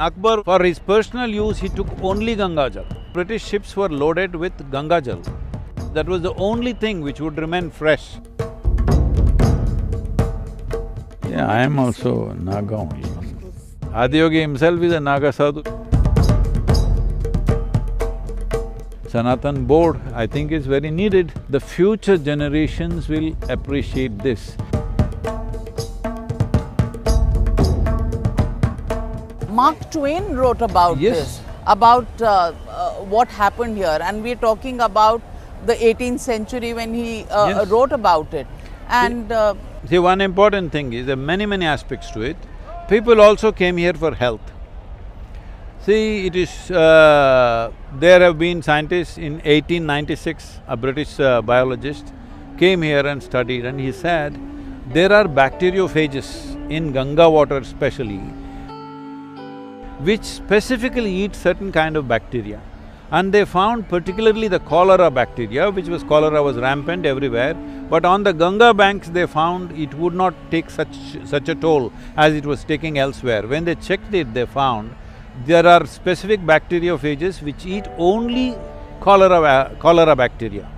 Akbar, for his personal use, he took only Ganga Jal. British ships were loaded with Ganga Jal. That was the only thing which would remain fresh. Yeah, I am also Naga only. Adiyogi himself is a Naga sadhu. Sanatan Board, I think, is very needed. The future generations will appreciate this. Mark Twain wrote about this, about what happened here, and we're talking about the 18th century when he wrote about it. And see, one important thing is there are many aspects to it. People also came here for health. See, it is… there have been scientists in 1896, a British biologist came here and studied, and he said, there are bacteriophages in Ganga water especially, which specifically eat certain kind of bacteria. And they found particularly the cholera bacteria, cholera was rampant everywhere, but on the Ganga banks they found it would not take such a toll as it was taking elsewhere. When they checked it, they found there are specific bacteriophages which eat only cholera bacteria.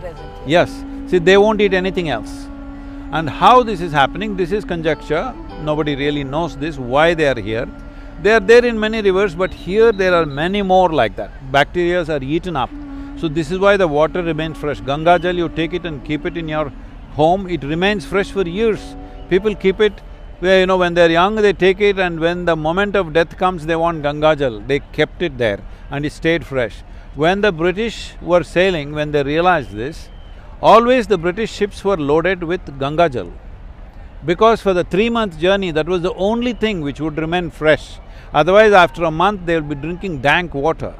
presently. Yes, see, they won't eat anything else. And how this is happening, this is conjecture, nobody really knows this, why they are here. They are there in many rivers, but here there are many more like that. Bacteria are eaten up. So this is why the water remains fresh. Ganga Jal, you take it and keep it in your home, it remains fresh for years. People keep it, when they're young, they take it, and when the moment of death comes, they want Ganga Jal. They kept it there and it stayed fresh. When the British were sailing, when they realized this, always the British ships were loaded with Ganga Jal. Because for the 3-month journey, that was the only thing which would remain fresh. Otherwise, after a month, they will be drinking dank water.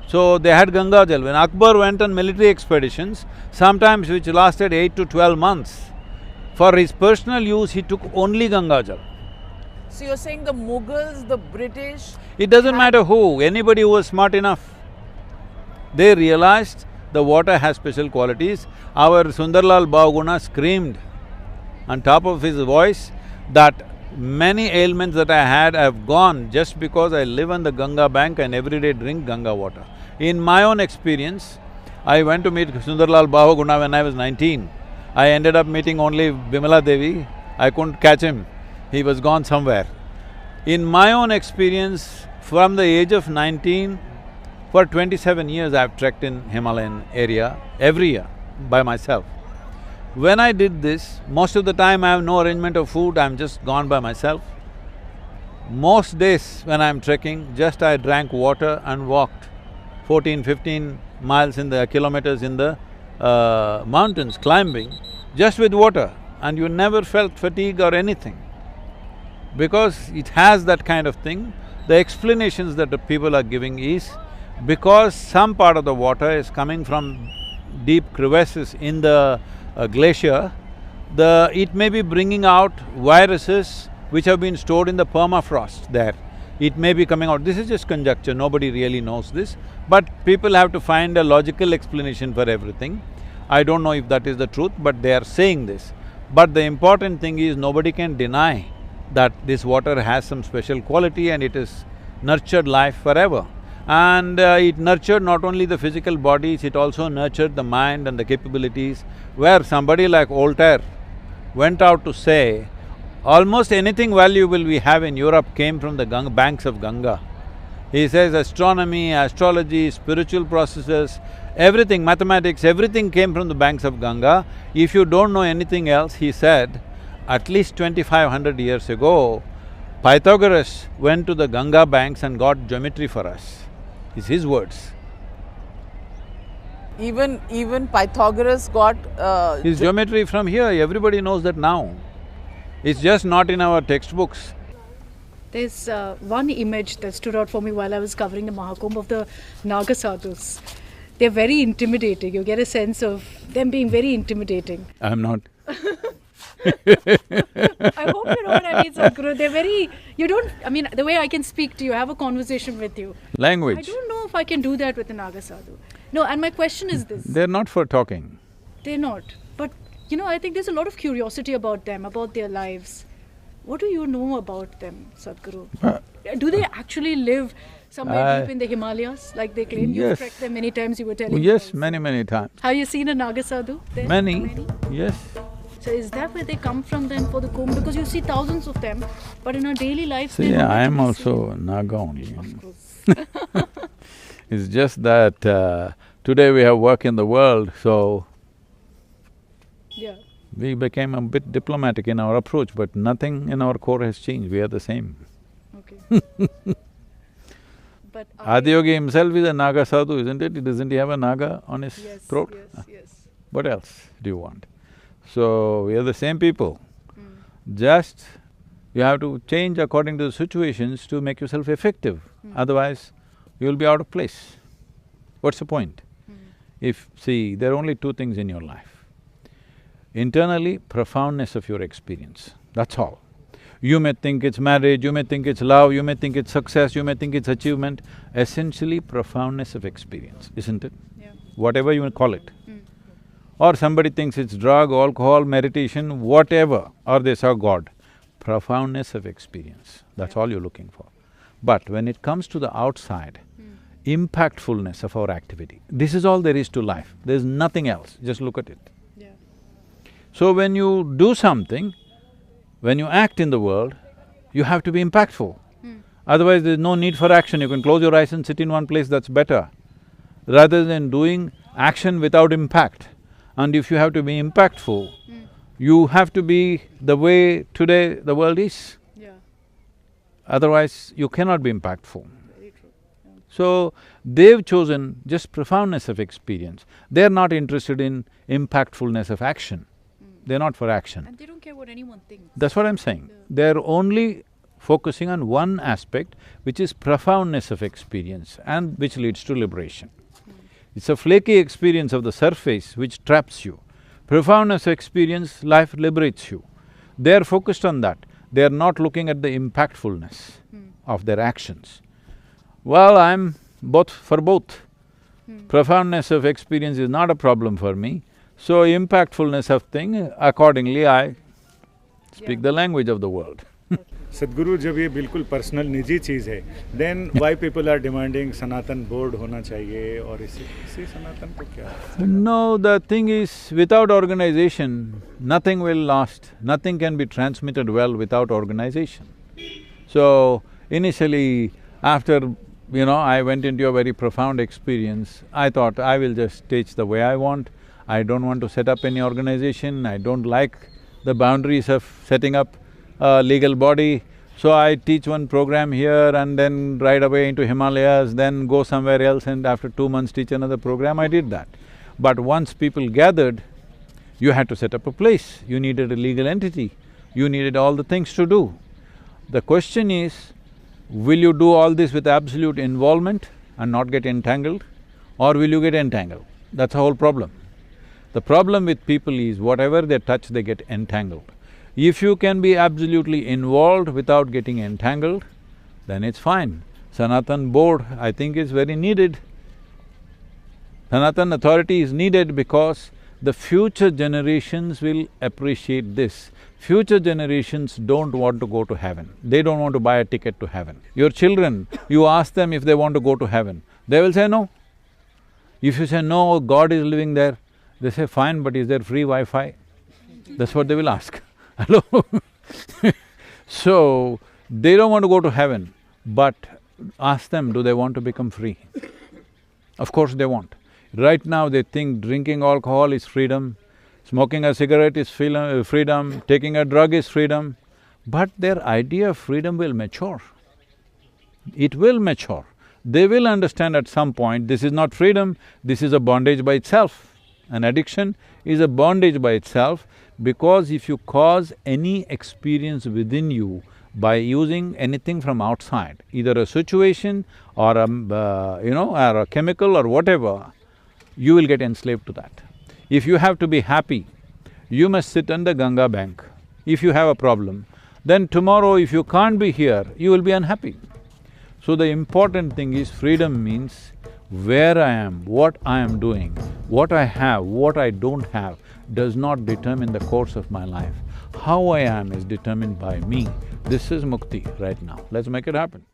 So they had Ganga Jal. When Akbar went on military expeditions, sometimes which lasted 8 to 12 months, for his personal use, he took only Ganga Jal. So you're saying the Mughals, the British… It doesn't matter who, anybody who was smart enough. They realized the water has special qualities. Our Sundarlal Bhavaguna screamed on top of his voice that many ailments that I had have gone just because I live on the Ganga bank and every day drink Ganga water. In my own experience, I went to meet Sundarlal Bhavaguna when I was 19. I ended up meeting only Bimala Devi. I couldn't catch him, he was gone somewhere. In my own experience, from the age of 19, for 27 years I've trekked in Himalayan area every year by myself. When I did this, most of the time I have no arrangement of food, I'm just gone by myself. Most days when I'm trekking, just I drank water and walked 14, 15 miles in the… kilometers in the mountains, climbing, just with water, and you never felt fatigue or anything. Because it has that kind of thing, the explanations that the people are giving is because some part of the water is coming from deep crevasses in the glacier, it may be bringing out viruses which have been stored in the permafrost there. It may be coming out. This is just conjecture, nobody really knows this, but people have to find a logical explanation for everything. I don't know if that is the truth, but they are saying this. But the important thing is nobody can deny that this water has some special quality and it has nurtured life forever. And it nurtured not only the physical bodies, it also nurtured the mind and the capabilities, where somebody like Voltaire went out to say, almost anything valuable we have in Europe came from the banks of Ganga. He says astronomy, astrology, spiritual processes, everything, mathematics, everything came from the banks of Ganga. If you don't know anything else, he said, at least 2500 years ago, Pythagoras went to the Ganga banks and got geometry for us. It's his words. Even Pythagoras got… his geometry from here, everybody knows that now. It's just not in our textbooks. There's one image that stood out for me while I was covering the Mahakumbh of the Naga sadhus. They're very intimidating, you get a sense of them being very intimidating. I'm not. I hope you know what I mean, Sadhguru. They're very… the way I can speak to you, have a conversation with you. Language. I don't know if I can do that with a Naga sadhu. No, and my question is this. They're not for talking. They're not. But, I think there's a lot of curiosity about them, about their lives. What do you know about them, Sadhguru? Do they actually live somewhere deep in the Himalayas, like they claim? You've trekked them many times, you were telling me. Yes, many times. Have you seen a Naga Sadhu there? Many, yes. So is that where they come from then for the Kumbh? Because you see thousands of them, but in our daily life… See, I am also Naga only. Of course. It's just that today we have work in the world, so Yeah. we became a bit diplomatic in our approach, but nothing in our core has changed, we are the same. Okay. But Adiyogi himself is a Naga sadhu, isn't it? Doesn't he have a Naga on his throat? Yes. What else do you want? So, we are the same people. Just you have to change according to the situations to make yourself effective, otherwise you'll be out of place. What's the point? See, there are only two things in your life. Internally, profoundness of your experience, that's all. You may think it's marriage, you may think it's love, you may think it's success, you may think it's achievement. Essentially, profoundness of experience, isn't it? Yeah. Whatever you call it. Or somebody thinks it's drug, alcohol, meditation, whatever, or they saw God. Profoundness of experience, that's all you're looking for. But when it comes to the outside, impactfulness of our activity, this is all there is to life, there's nothing else, just look at it. Yeah. So when you do something, when you act in the world, you have to be impactful. Otherwise there's no need for action, you can close your eyes and sit in one place, that's better. Rather than doing action without impact. And if you have to be impactful, you have to be the way today the world is. Yeah. Otherwise, you cannot be impactful. Very true. Yeah. So, they've chosen just profoundness of experience. They're not interested in impactfulness of action. They're not for action. And they don't care what anyone thinks. That's what I'm saying. They're only focusing on one aspect, which is profoundness of experience and which leads to liberation. It's a flaky experience of the surface which traps you. Profoundness of experience, life liberates you. They're focused on that. They're not looking at the impactfulness of their actions. Well, I'm for both. Profoundness of experience is not a problem for me, so impactfulness of thing, accordingly I speak the language of the world. सदगुरु जब ये बिल्कुल personal निजी चीज़ है, then why people are demanding Sanatan board होना चाहिए और इसी सनातन को क्या? No, the thing is, without organization, nothing will last, nothing can be transmitted well without organization. So, initially, after, I went into a very profound experience, I thought I will just teach the way I want, I don't want to set up any organization, I don't like the boundaries of setting up a legal body, so I teach one program here and then ride away into Himalayas, then go somewhere else and after 2 months teach another program, I did that. But once people gathered, you had to set up a place, you needed a legal entity, you needed all the things to do. The question is, will you do all this with absolute involvement and not get entangled, or will you get entangled? That's the whole problem. The problem with people is, whatever they touch, they get entangled. If you can be absolutely involved without getting entangled, then it's fine. Sanatan Board, I think, is very needed. Sanatan authority is needed because the future generations will appreciate this. Future generations don't want to go to heaven, they don't want to buy a ticket to heaven. Your children, you ask them if they want to go to heaven, they will say no. If you say, no, God is living there, they say, fine, but is there free Wi-Fi? That's what they will ask. Hello? So, they don't want to go to heaven, but ask them, do they want to become free? Of course they want. Right now they think drinking alcohol is freedom, smoking a cigarette is freedom, taking a drug is freedom, but their idea of freedom will mature. It will mature. They will understand at some point, this is not freedom, this is a bondage by itself. An addiction is a bondage by itself, because if you cause any experience within you by using anything from outside, either a situation or or a chemical or whatever, you will get enslaved to that. If you have to be happy, you must sit on the Ganga bank. If you have a problem, then tomorrow if you can't be here, you will be unhappy. So the important thing is, freedom means where I am, what I am doing, what I have, what I don't have, does not determine the course of my life. How I am is determined by me. This is mukti right now. Let's make it happen.